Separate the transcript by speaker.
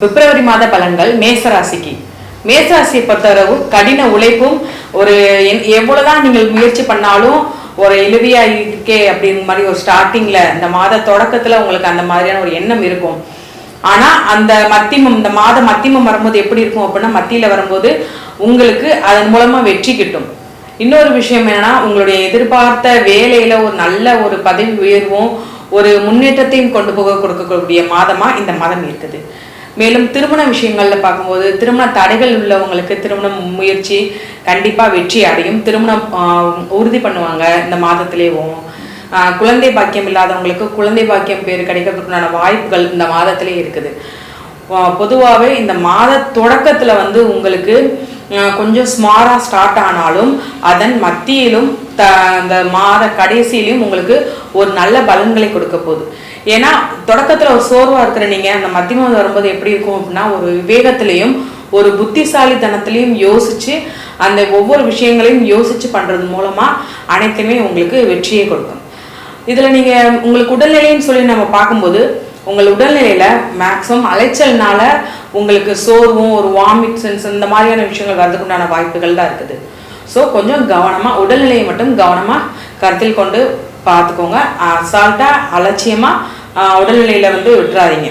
Speaker 1: பிப்ரவரி மாத பலன்கள் மேசராசிக்கு. மேசராசியை பொறுத்தளவு கடின உழைப்பும் ஒரு எவ்வளவுதான் நீங்கள் முயற்சி பண்ணாலும் ஒரு இழுவியா இருக்கே அப்படிங்கிற மாதிரி ஒரு ஸ்டார்டிங்ல இந்த மாத தொடக்கத்துல உங்களுக்கு அந்த மாதிரியான ஒரு எண்ணம் இருக்கும். ஆனா அந்த இந்த மாத மத்தியமம் வரும்போது எப்படி இருக்கும் அப்படின்னா, மத்தியில வரும்போது உங்களுக்கு அதன் மூலமா வெற்றி கிட்டும். இன்னொரு விஷயம் என்னன்னா, உங்களுடைய எதிர்பார்த்த வேலையில ஒரு நல்ல ஒரு பதவி உயர்வும் ஒரு முன்னேற்றத்தையும் கொண்டு போக கொடுக்கக்கூடிய மாதமா இந்த மாதம் இருக்குது. மேலும் திருமண விஷயங்கள்ல பார்க்கும்போது திருமண தடைகள் உள்ளவங்களுக்கு திருமண முயற்சி கண்டிப்பா வெற்றி அடையும். திருமணம் உறுதி பண்ணுவாங்க இந்த மாதத்திலேயும். குழந்தை பாக்கியம் இல்லாதவங்களுக்கு குழந்தை பாக்கியம் பேர் கிடைக்கிறதுக்குண்டான வாய்ப்புகள் இந்த மாதத்திலே இருக்குது. பொதுவாகவே இந்த மாத தொடக்கத்துல உங்களுக்கு கொஞ்சம் ஸ்மாரா ஸ்டார்ட் ஆனாலும் அதன் மத்தியிலும் அந்த மாத கடைசியிலையும் உங்களுக்கு ஒரு நல்ல பலன்களை கொடுக்க போகுது. ஏன்னா தொடக்கத்துல ஒரு சோர்வா இருக்கிற நீங்க அந்த மத்தியமம் வரும்போது எப்படி இருக்கும் அப்படின்னா, ஒரு விவேகத்திலையும் ஒரு புத்திசாலித்தனத்திலையும் யோசிச்சு அந்த ஒவ்வொரு விஷயங்களையும் யோசிச்சு பண்றது மூலமா அனைத்துமே உங்களுக்கு வெற்றியை கொடுக்கும். இதுல நீங்க உங்களுக்கு உடல்நிலைன்னு சொல்லி நம்ம பார்க்கும்போது உங்கள் உடல்நிலையில மேக்ஸிமம் அலைச்சல்னால உங்களுக்கு சோர்வும் ஒரு வாமிட் சென்ஸ் இந்த மாதிரியான விஷயங்கள் வர்றதுக்குண்டான வாய்ப்புகள் தான் இருக்குது. ஸோ கொஞ்சம் கவனமா உடல்நிலையை மட்டும் கவனமா கருத்தில் கொண்டு பார்த்துக்கோங்க. அசால்ட்டா அலட்சியமா உடல்நிலையில விட்டுறாதீங்க.